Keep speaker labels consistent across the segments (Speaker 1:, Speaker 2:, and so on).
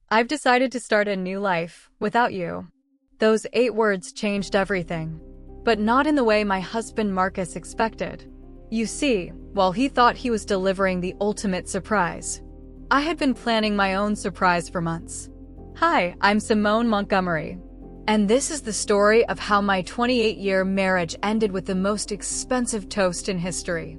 Speaker 1: I've decided to start a new life without you. Those 8 words changed everything. But not in the way my husband Marcus expected. You see, while he thought he was delivering the ultimate surprise, I had been planning my own surprise for months. Hi, I'm Simone Montgomery. And this is the story of how my 28-year marriage ended with the most expensive toast in history.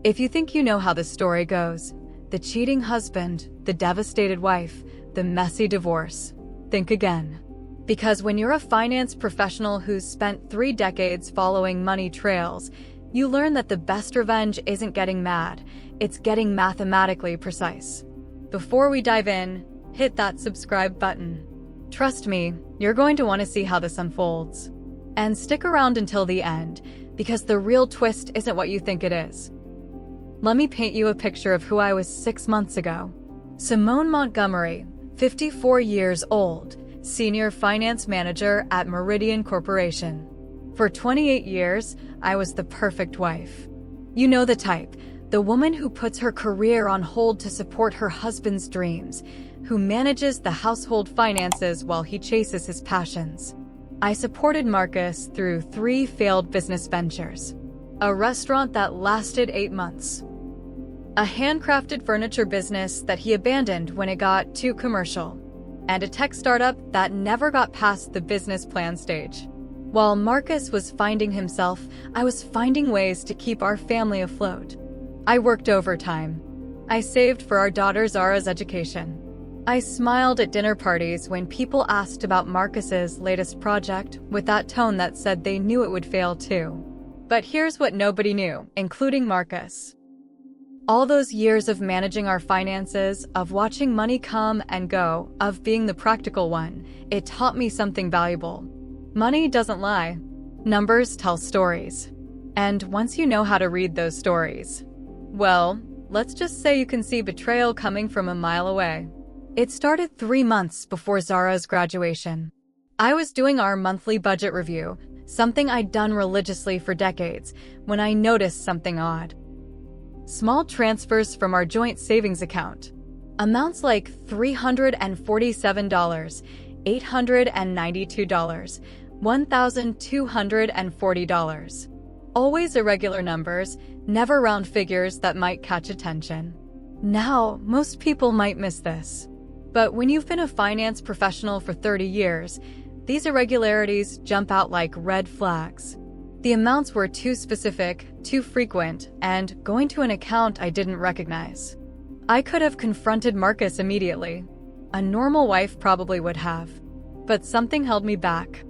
Speaker 1: If you think you know how the story goes, the cheating husband, the devastated wife, the messy divorce, think again. Because when you're a finance professional who's spent 3 decades following money trails, you learn that the best revenge isn't getting mad, it's getting mathematically precise. Before we dive in, hit that subscribe button. Trust me, you're going to want to see how this unfolds. And stick around until the end, because the real twist isn't what you think it is. Let me paint you a picture of who I was 6 months ago. Simone Montgomery, 54 years old, senior finance manager at Meridian Corporation. For 28 years, I was the perfect wife. You know the type, the woman who puts her career on hold to support her husband's dreams, who manages the household finances while he chases his passions. I supported Marcus through 3 failed business ventures. A restaurant that lasted 8 months. A handcrafted furniture business that he abandoned when it got too commercial. And a tech startup that never got past the business plan stage. While Marcus was finding himself, I was finding ways to keep our family afloat. I worked overtime. I saved for our daughter Zara's education. I smiled at dinner parties when people asked about Marcus's latest project with that tone that said they knew it would fail too. But here's what nobody knew, including Marcus. All those years of managing our finances, of watching money come and go, of being the practical one, it taught me something valuable. Money doesn't lie. Numbers tell stories. And once you know how to read those stories, well, let's just say you can see betrayal coming from a mile away. It started 3 months before Zara's graduation. I was doing our monthly budget review, something I'd done religiously for decades, when I noticed something odd. Small transfers from our joint savings account. Amounts like $347, $892, $1,240. Always irregular numbers, never round figures that might catch attention. Now, most people might miss this. But when you've been a finance professional for 30 years, these irregularities jump out like red flags. The amounts were too specific, too frequent, and going to an account I didn't recognize. I could have confronted Marcus immediately. A normal wife probably would have. But something held me back.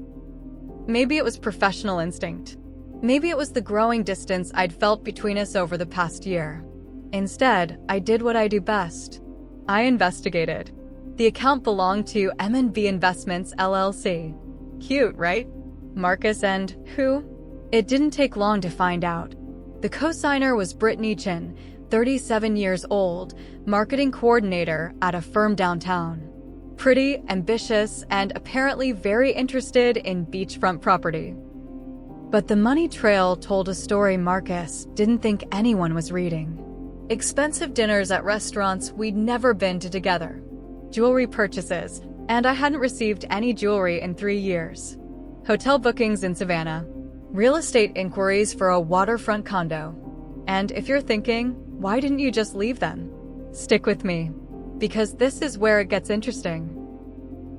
Speaker 1: Maybe it was professional instinct. Maybe it was the growing distance I'd felt between us over the past year. Instead, I did what I do best. I investigated. The account belonged to M&B Investments, LLC. Cute, right? Marcus and who? It didn't take long to find out. The co-signer was Brittany Chin, 37 years old, marketing coordinator at a firm downtown. Pretty, ambitious, and apparently very interested in beachfront property. But the money trail told a story Marcus didn't think anyone was reading. Expensive dinners at restaurants we'd never been to together. Jewelry purchases, and I hadn't received any jewelry in 3 years. Hotel bookings in Savannah. Real estate inquiries for a waterfront condo. And if you're thinking, why didn't you just leave then? Stick with me. Because this is where it gets interesting.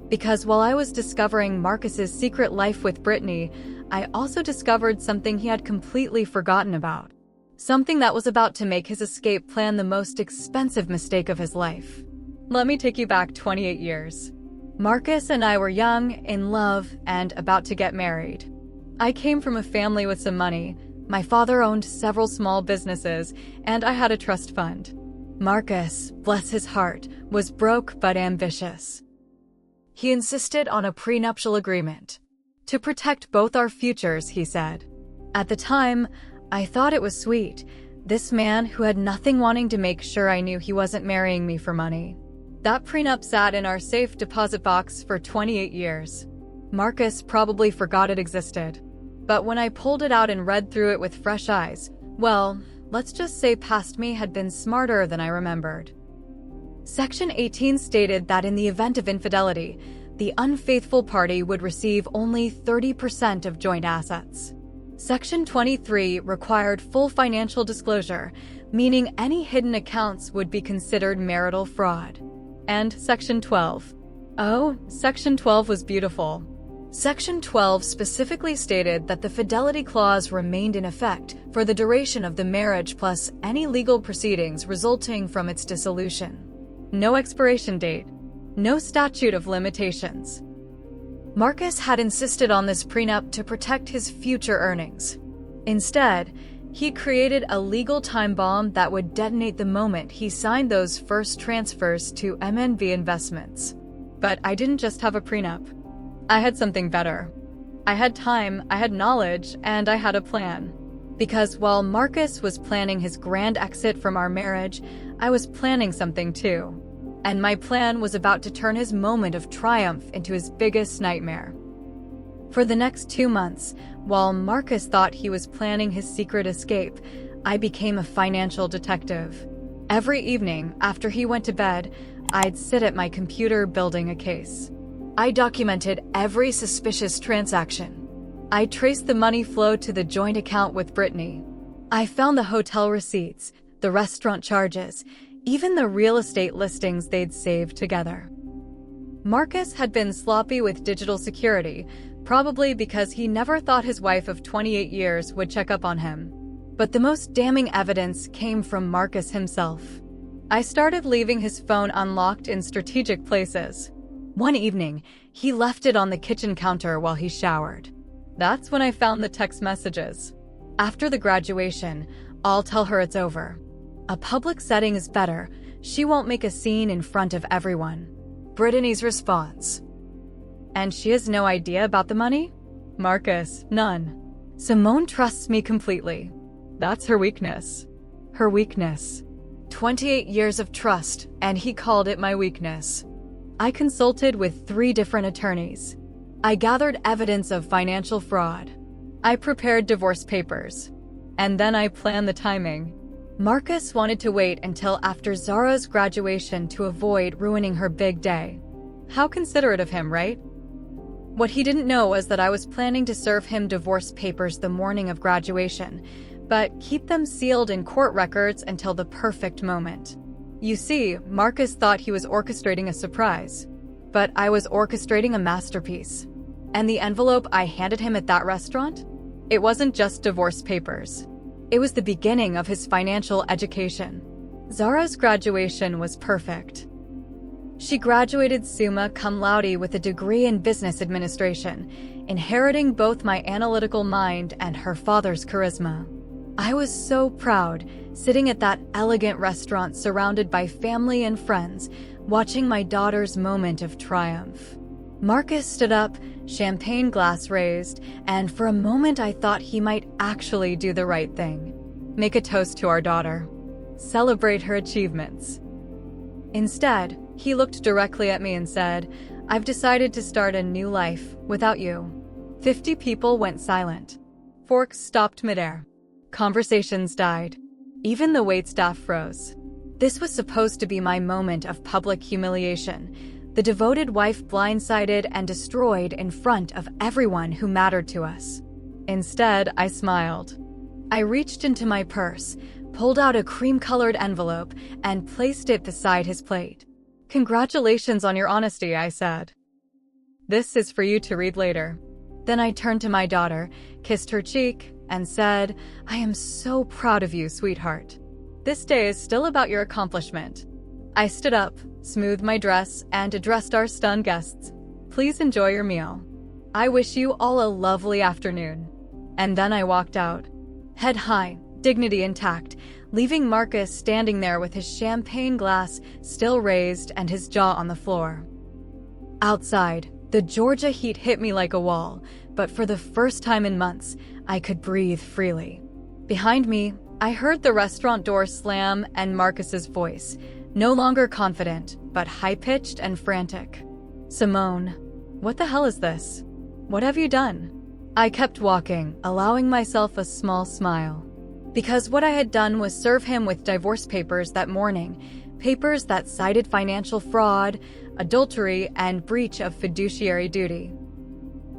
Speaker 1: Because while I was discovering Marcus's secret life with Brittany, I also discovered something he had completely forgotten about. Something that was about to make his escape plan the most expensive mistake of his life. Let me take you back 28 years. Marcus and I were young, in love, and about to get married. I came from a family with some money. My father owned several small businesses, and I had a trust fund. Marcus, bless his heart, was broke but ambitious. He insisted on a prenuptial agreement. To protect both our futures, he said. At the time, I thought it was sweet. This man who had nothing wanting to make sure I knew he wasn't marrying me for money. That prenup sat in our safe deposit box for 28 years. Marcus probably forgot it existed. But when I pulled it out and read through it with fresh eyes, well, let's just say past me had been smarter than I remembered. Section 18 stated that in the event of infidelity, the unfaithful party would receive only 30% of joint assets. Section 23 required full financial disclosure, meaning any hidden accounts would be considered marital fraud. And Section 12. Oh, Section 12 was beautiful. Section 12 specifically stated that the fidelity clause remained in effect for the duration of the marriage plus any legal proceedings resulting from its dissolution. No expiration date. No statute of limitations. Marcus had insisted on this prenup to protect his future earnings. Instead, he created a legal time bomb that would detonate the moment he signed those first transfers to MNV Investments. But I didn't just have a prenup. I had something better. I had time, I had knowledge, and I had a plan. Because while Marcus was planning his grand exit from our marriage, I was planning something too. And my plan was about to turn his moment of triumph into his biggest nightmare. For the next 2 months, while Marcus thought he was planning his secret escape, I became a financial detective. Every evening, after he went to bed, I'd sit at my computer building a case. I documented every suspicious transaction. I traced the money flow to the joint account with Brittany. I found the hotel receipts, the restaurant charges, even the real estate listings they'd saved together. Marcus had been sloppy with digital security, probably because he never thought his wife of 28 years would check up on him. But the most damning evidence came from Marcus himself. I started leaving his phone unlocked in strategic places. One evening, he left it on the kitchen counter while he showered. That's when I found the text messages. After the graduation, I'll tell her it's over. A public setting is better. She won't make a scene in front of everyone. Brittany's response. And she has no idea about the money? Marcus, none. Simone trusts me completely. That's her weakness. Her weakness. 28 years of trust, and he called it my weakness. I consulted with 3 different attorneys. I gathered evidence of financial fraud. I prepared divorce papers. And then I planned the timing. Marcus wanted to wait until after Zara's graduation to avoid ruining her big day. How considerate of him, right? What he didn't know was that I was planning to serve him divorce papers the morning of graduation, but keep them sealed in court records until the perfect moment. You see, Marcus thought he was orchestrating a surprise, but I was orchestrating a masterpiece. And the envelope I handed him at that restaurant? It wasn't just divorce papers. It was the beginning of his financial education. Zara's graduation was perfect. She graduated summa cum laude with a degree in business administration, inheriting both my analytical mind and her father's charisma. I was so proud, sitting at that elegant restaurant surrounded by family and friends, watching my daughter's moment of triumph. Marcus stood up, champagne glass raised, and for a moment I thought he might actually do the right thing. Make a toast to our daughter. Celebrate her achievements. Instead, he looked directly at me and said, "I've decided to start a new life without you." 50 people went silent. Forks stopped midair. Conversations died. Even the waitstaff froze. This was supposed to be my moment of public humiliation, the devoted wife blindsided and destroyed in front of everyone who mattered to us. Instead, I smiled. I reached into my purse, pulled out a cream-colored envelope, and placed it beside his plate. "Congratulations on your honesty," I said. "This is for you to read later." Then I turned to my daughter, kissed her cheek, and said, "I am so proud of you, sweetheart. This day is still about your accomplishment." I stood up, smoothed my dress, and addressed our stunned guests. "Please enjoy your meal. I wish you all a lovely afternoon." And then I walked out. Head high, dignity intact, leaving Marcus standing there with his champagne glass still raised and his jaw on the floor. Outside, the Georgia heat hit me like a wall, but for the first time in months, I could breathe freely. Behind me, I heard the restaurant door slam and Marcus's voice, no longer confident, but high-pitched and frantic. "Simone, what the hell is this? What have you done?" I kept walking, allowing myself a small smile. Because what I had done was serve him with divorce papers that morning, Papers that cited financial fraud, adultery, and breach of fiduciary duty.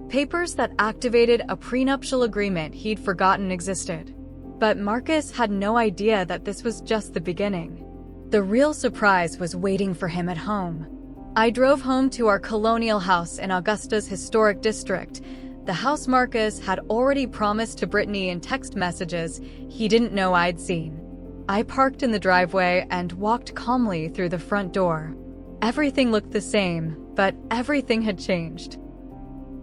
Speaker 1: Papers that activated a prenuptial agreement he'd forgotten existed. But Marcus had no idea that this was just the beginning. The real surprise was waiting for him at home. I drove home to our colonial house in Augusta's historic district, the house Marcus had already promised to Brittany in text messages he didn't know I'd seen. I parked in the driveway and walked calmly through the front door. Everything looked the same, but everything had changed.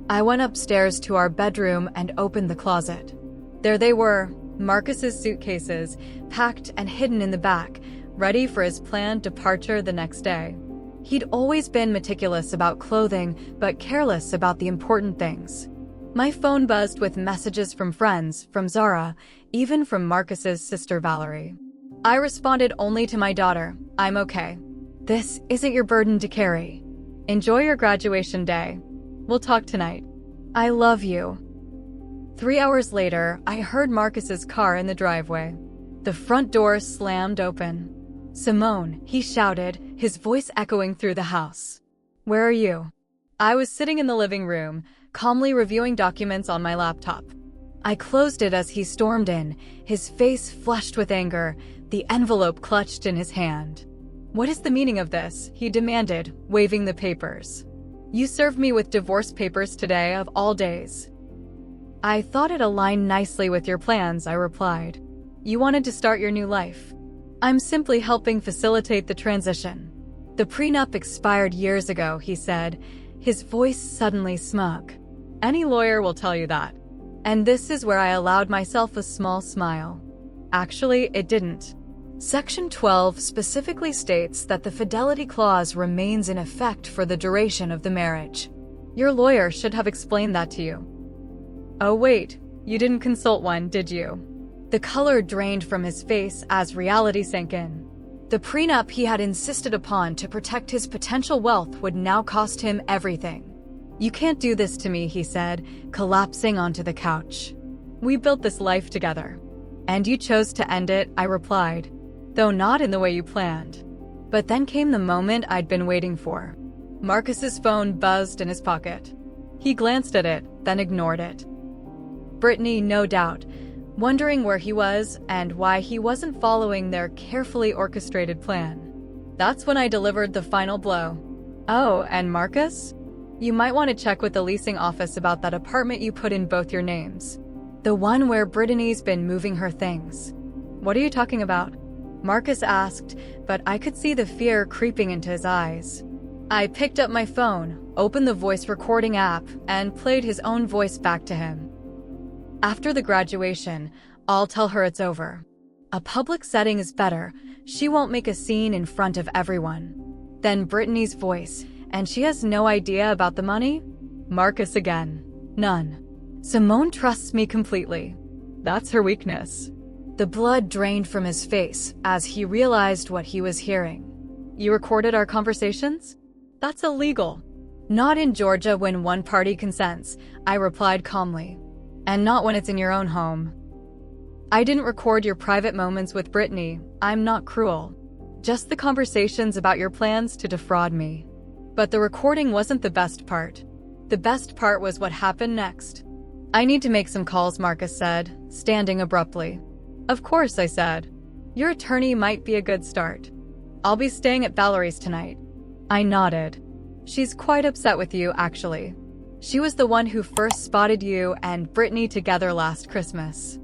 Speaker 1: I went upstairs to our bedroom and opened the closet. There they were, Marcus's suitcases, packed and hidden in the back, ready for his planned departure the next day. He'd always been meticulous about clothing, but careless about the important things. My phone buzzed with messages from friends, from Zara, even from Marcus's sister Valerie. I responded only to my daughter, "I'm okay. This isn't your burden to carry. Enjoy your graduation day. We'll talk tonight. I love you." 3 hours later, I heard Marcus's car in the driveway. The front door slammed open. "Simone," he shouted, his voice echoing through the house. "Where are you?" I was sitting in the living room, calmly reviewing documents on my laptop. I closed it as he stormed in, his face flushed with anger, the envelope clutched in his hand. "What is the meaning of this?" he demanded, waving the papers. "You served me with divorce papers today of all days." "I thought it aligned nicely with your plans," I replied. "You wanted to start your new life. I'm simply helping facilitate the transition." "The prenup expired years ago," he said, his voice suddenly smug. "Any lawyer will tell you that." And this is where I allowed myself a small smile. Actually, it didn't. Section 12 specifically states that the fidelity clause remains in effect for the duration of the marriage. Your lawyer should have explained that to you. "Oh wait, you didn't consult one, did you?" The color drained from his face as reality sank in. The prenup he had insisted upon to protect his potential wealth would now cost him everything. "You can't do this to me," he said, collapsing onto the couch. "We built this life together." "And you chose to end it," I replied, though not in the way you planned. But then came the moment I'd been waiting for. Marcus's phone buzzed in his pocket. He glanced at it, then ignored it. Brittany, no doubt, wondering where he was and why he wasn't following their carefully orchestrated plan. That's when I delivered the final blow. "Oh, and Marcus? You might want to check with the leasing office about that apartment you put in both your names. The one where Brittany's been moving her things." "What are you talking about?" Marcus asked, but I could see the fear creeping into his eyes. I picked up my phone, opened the voice recording app, and played his own voice back to him. "After the graduation, I'll tell her it's over. A public setting is better. She won't make a scene in front of everyone." Then Brittany's voice, "And she has no idea about the money?" Marcus again. "None. Simone trusts me completely. That's her weakness." The blood drained from his face as he realized what he was hearing. "You recorded our conversations? That's illegal." "Not in Georgia when one party consents," I replied calmly. "And not when it's in your own home." "I didn't record your private moments with Brittany. I'm not cruel. Just the conversations about your plans to defraud me." But the recording wasn't the best part. The best part was what happened next. "I need to make some calls," Marcus said, standing abruptly. "Of course," I said. "Your attorney might be a good start." "I'll be staying at Valerie's tonight." I nodded. "She's quite upset with you, actually. She was the one who first spotted you and Brittany together last Christmas.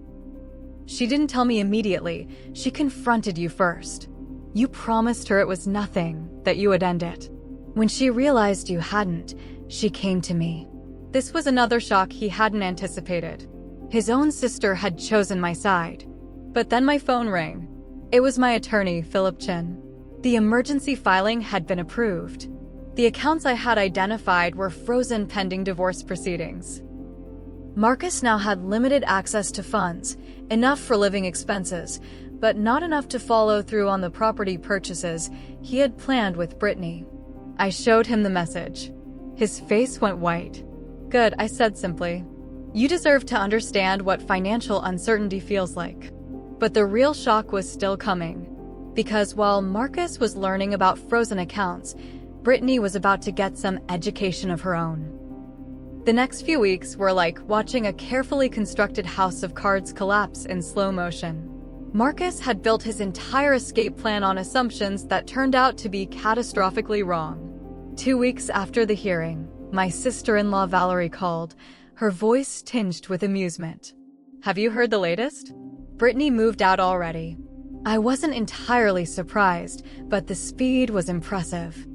Speaker 1: She didn't tell me immediately. She confronted you first. You promised her it was nothing, that you would end it. When she realized you hadn't, she came to me." This was another shock he hadn't anticipated. His own sister had chosen my side. But then my phone rang. It was my attorney, Philip Chin. The emergency filing had been approved. The accounts I had identified were frozen pending divorce proceedings. Marcus now had limited access to funds, enough for living expenses, but not enough to follow through on the property purchases he had planned with Brittany. I showed him the message. His face went white. "Good," I said simply. "You deserve to understand what financial uncertainty feels like." But the real shock was still coming. Because while Marcus was learning about frozen accounts, Brittany was about to get some education of her own. The next few weeks were like watching a carefully constructed house of cards collapse in slow motion. Marcus had built his entire escape plan on assumptions that turned out to be catastrophically wrong. 2 weeks after the hearing, my sister-in-law Valerie called, her voice tinged with amusement. "Have you heard the latest? Brittany moved out already." I wasn't entirely surprised, but the speed was impressive.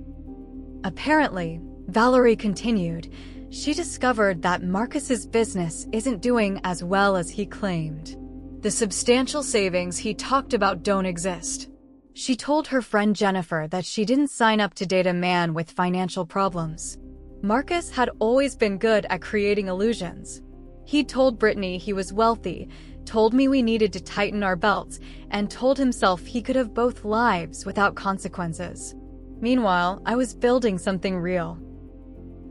Speaker 1: Apparently, Valerie continued, she discovered that Marcus's business isn't doing as well as he claimed. The substantial savings he talked about don't exist. She told her friend Jennifer that she didn't sign up to date a man with financial problems. Marcus had always been good at creating illusions. He'd told Brittany he was wealthy, told me we needed to tighten our belts, and told himself he could have both lives without consequences. Meanwhile, I was building something real.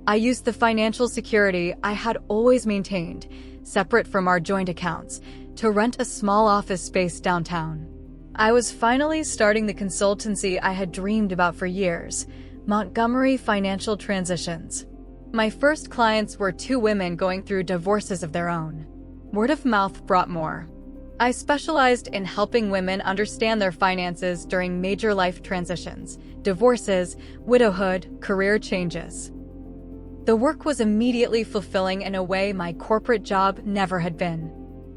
Speaker 1: I used the financial security I had always maintained, separate from our joint accounts, to rent a small office space downtown. I was finally starting the consultancy I had dreamed about for years, Montgomery Financial Transitions. My first clients were 2 women going through divorces of their own. Word of mouth brought more. I specialized in helping women understand their finances during major life transitions, divorces, widowhood, career changes. The work was immediately fulfilling in a way my corporate job never had been.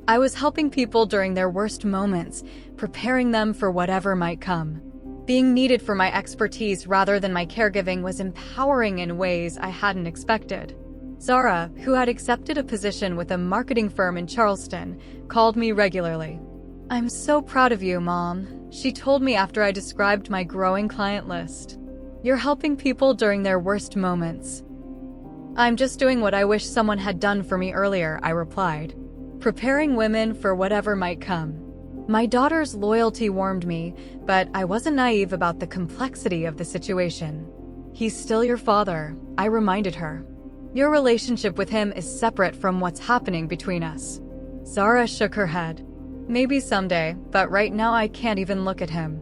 Speaker 1: I was helping people during their worst moments, preparing them for whatever might come. Being needed for my expertise rather than my caregiving was empowering in ways I hadn't expected. Zara, who had accepted a position with a marketing firm in Charleston, called me regularly. "I'm so proud of you, Mom," she told me after I described my growing client list. "You're helping people during their worst moments." "I'm just doing what I wish someone had done for me earlier," I replied. Preparing women for whatever might come. My daughter's loyalty warmed me, but I wasn't naive about the complexity of the situation. "He's still your father," I reminded her. "Your relationship with him is separate from what's happening between us." Zara shook her head. "Maybe someday, but right now I can't even look at him."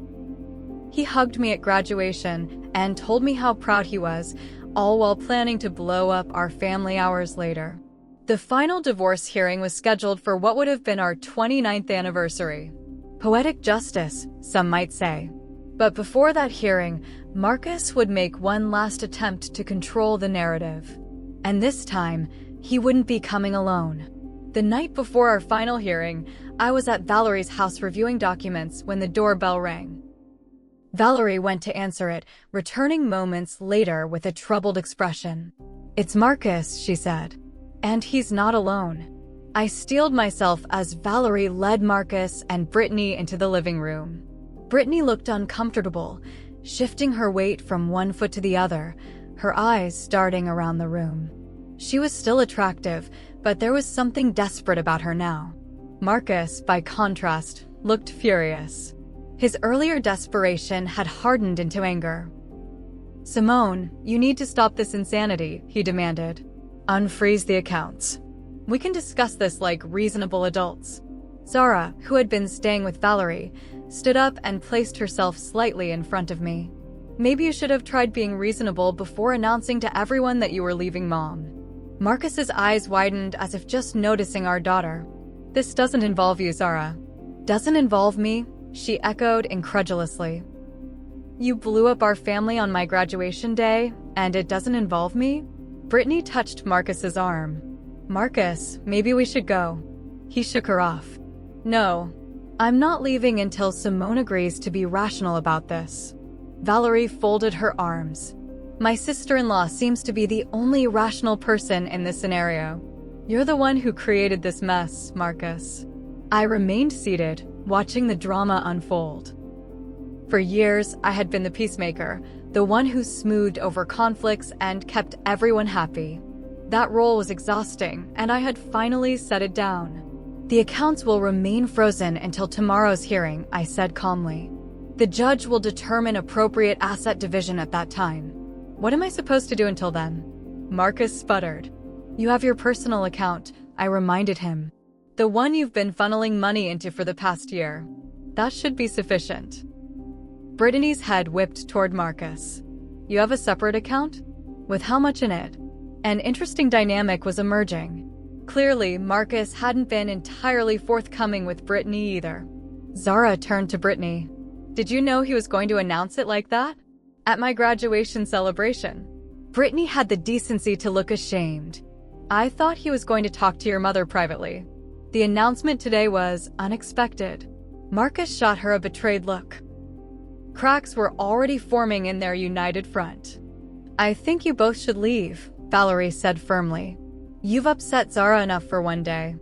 Speaker 1: He hugged me at graduation and told me how proud he was, all while planning to blow up our family hours later. The final divorce hearing was scheduled for what would have been our 29th anniversary. Poetic justice, some might say. But before that hearing, Marcus would make one last attempt to control the narrative. And this time, he wouldn't be coming alone. The night before our final hearing, I was at Valerie's house reviewing documents when the doorbell rang. Valerie went to answer it, returning moments later with a troubled expression. "It's Marcus," she said. "And he's not alone." I steeled myself as Valerie led Marcus and Brittany into the living room. Brittany looked uncomfortable, shifting her weight from one foot to the other, her eyes darting around the room. She was still attractive, but there was something desperate about her now. Marcus, by contrast, looked furious. His earlier desperation had hardened into anger. "Simone, you need to stop this insanity," he demanded. "Unfreeze the accounts. We can discuss this like reasonable adults." Zara, who had been staying with Valerie, stood up and placed herself slightly in front of me. "Maybe you should have tried being reasonable before announcing to everyone that you were leaving Mom." Marcus's eyes widened as if just noticing our daughter. "This doesn't involve you, Zara." "Doesn't involve me?" she echoed incredulously. "You blew up our family on my graduation day, and it doesn't involve me?" Brittany touched Marcus's arm. "Marcus, maybe we should go." He shook her off. "No, I'm not leaving until Simone agrees to be rational about this." Valerie folded her arms. "My sister-in-law seems to be the only rational person in this scenario. You're the one who created this mess, Marcus." I remained seated, watching the drama unfold. For years, I had been the peacemaker, the one who smoothed over conflicts and kept everyone happy. That role was exhausting, and I had finally set it down. "The accounts will remain frozen until tomorrow's hearing," I said calmly. "The judge will determine appropriate asset division at that time." "What am I supposed to do until then?" Marcus sputtered. "You have your personal account," I reminded him. "The one you've been funneling money into for the past year. That should be sufficient." Brittany's head whipped toward Marcus. You have a separate account? With how much in it? An interesting dynamic was emerging. Clearly, Marcus hadn't been entirely forthcoming with Brittany either. Zara turned to Brittany. Did you know he was going to announce it like that? At my graduation celebration. Brittany had the decency to look ashamed. I thought he was going to talk to your mother privately. The announcement today was unexpected. Marcus shot her a betrayed look. Cracks were already forming in their united front. I think you both should leave, Valerie said firmly. You've upset Zara enough for one day.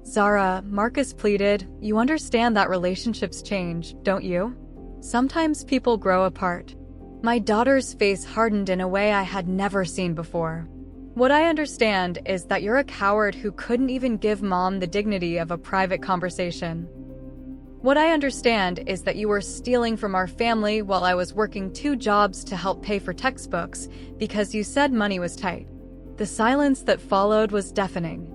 Speaker 1: Zara, Marcus pleaded, you understand that relationships change, don't you? Sometimes people grow apart. My daughter's face hardened in a way I had never seen before. What I understand is that you're a coward who couldn't even give Mom the dignity of a private conversation. What I understand is that you were stealing from our family while I was working 2 jobs to help pay for textbooks because you said money was tight. The silence that followed was deafening.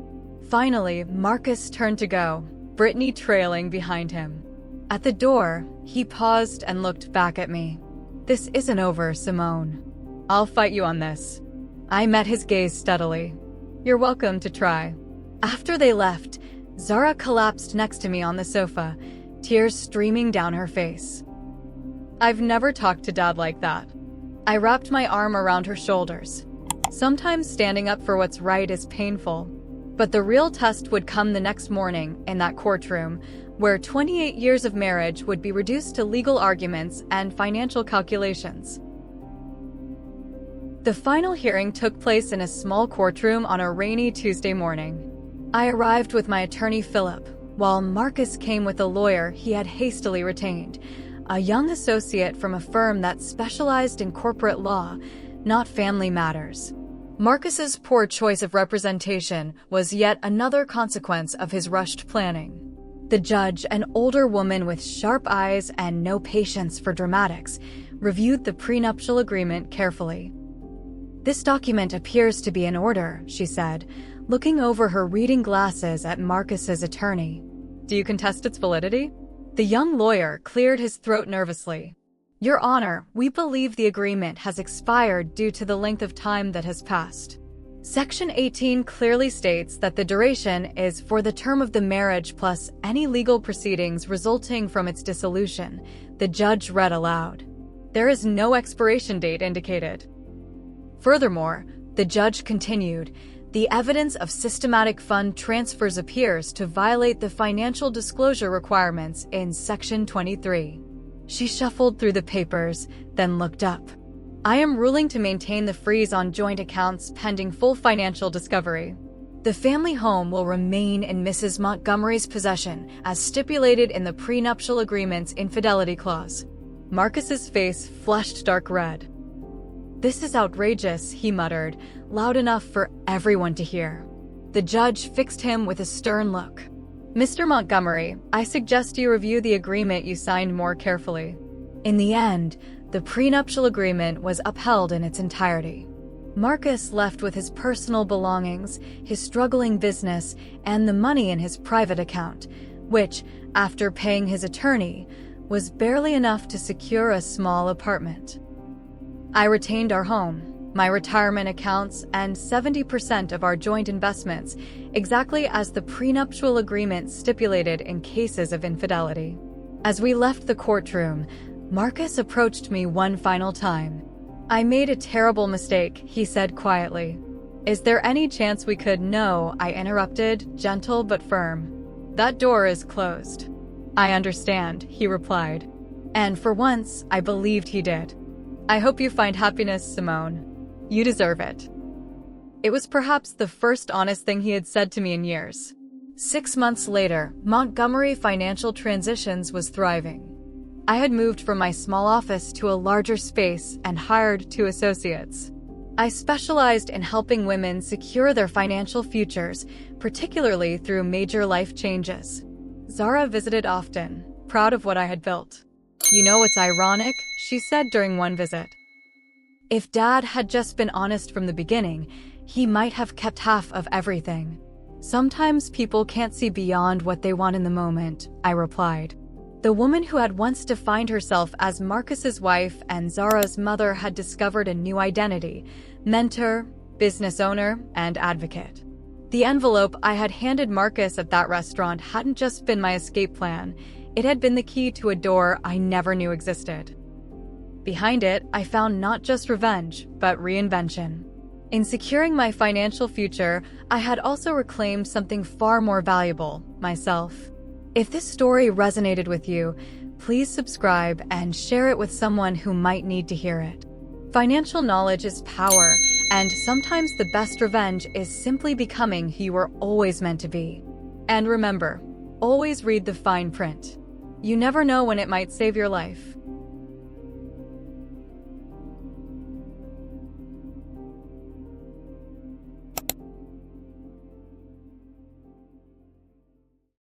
Speaker 1: Finally, Marcus turned to go, Brittany trailing behind him. At the door, he paused and looked back at me. This isn't over, Simone. I'll fight you on this. I met his gaze steadily. You're welcome to try. After they left, Zara collapsed next to me on the sofa, tears streaming down her face. I've never talked to Dad like that. I wrapped my arm around her shoulders. Sometimes standing up for what's right is painful, but the real test would come the next morning in that courtroom, where 28 years of marriage would be reduced to legal arguments and financial calculations. The final hearing took place in a small courtroom on a rainy Tuesday morning. I arrived with my attorney Philip, while Marcus came with a lawyer he had hastily retained, a young associate from a firm that specialized in corporate law, not family matters. Marcus's poor choice of representation was yet another consequence of his rushed planning. The judge, an older woman with sharp eyes and no patience for dramatics, reviewed the prenuptial agreement carefully. This document appears to be in order, she said, looking over her reading glasses at Marcus's attorney. Do you contest its validity? The young lawyer cleared his throat nervously. Your Honor, we believe the agreement has expired due to the length of time that has passed. Section 18 clearly states that the duration is for the term of the marriage plus any legal proceedings resulting from its dissolution, the judge read aloud. There is no expiration date indicated. Furthermore, the judge continued, the evidence of systematic fund transfers appears to violate the financial disclosure requirements in Section 23. She shuffled through the papers, then looked up. I am ruling to maintain the freeze on joint accounts pending full financial discovery. The family home will remain in Mrs. Montgomery's possession as stipulated in the prenuptial agreement's infidelity clause. Marcus's face flushed dark red. This is outrageous, he muttered, loud enough for everyone to hear. The judge fixed him with a stern look. Mr. Montgomery, I suggest you review the agreement you signed more carefully. In the end, the prenuptial agreement was upheld in its entirety. Marcus left with his personal belongings, his struggling business, and the money in his private account, which, after paying his attorney, was barely enough to secure a small apartment. I retained our home, my retirement accounts, and 70% of our joint investments, exactly as the prenuptial agreement stipulated in cases of infidelity. As we left the courtroom, Marcus approached me one final time. I made a terrible mistake, he said quietly. Is there any chance we could? No, I interrupted, gentle but firm. That door is closed. I understand, he replied. And for once, I believed he did. I hope you find happiness, Simone. You deserve it. It was perhaps the first honest thing he had said to me in years. 6 months later, Montgomery Financial Transitions was thriving. I had moved from my small office to a larger space and hired 2 associates. I specialized in helping women secure their financial futures, particularly through major life changes. Zara visited often, proud of what I had built. You know what's ironic? She said during one visit. If Dad had just been honest from the beginning, he might have kept half of everything. Sometimes people can't see beyond what they want in the moment, I replied. The woman who had once defined herself as Marcus's wife and Zara's mother had discovered a new identity: mentor, business owner, and advocate. The envelope I had handed Marcus at that restaurant hadn't just been my escape plan, it had been the key to a door I never knew existed. Behind it, I found not just revenge, but reinvention. In securing my financial future, I had also reclaimed something far more valuable: myself. If this story resonated with you, please subscribe and share it with someone who might need to hear it. Financial knowledge is power, and sometimes the best revenge is simply becoming who you were always meant to be. And remember, always read the fine print. You never know when it might save your life.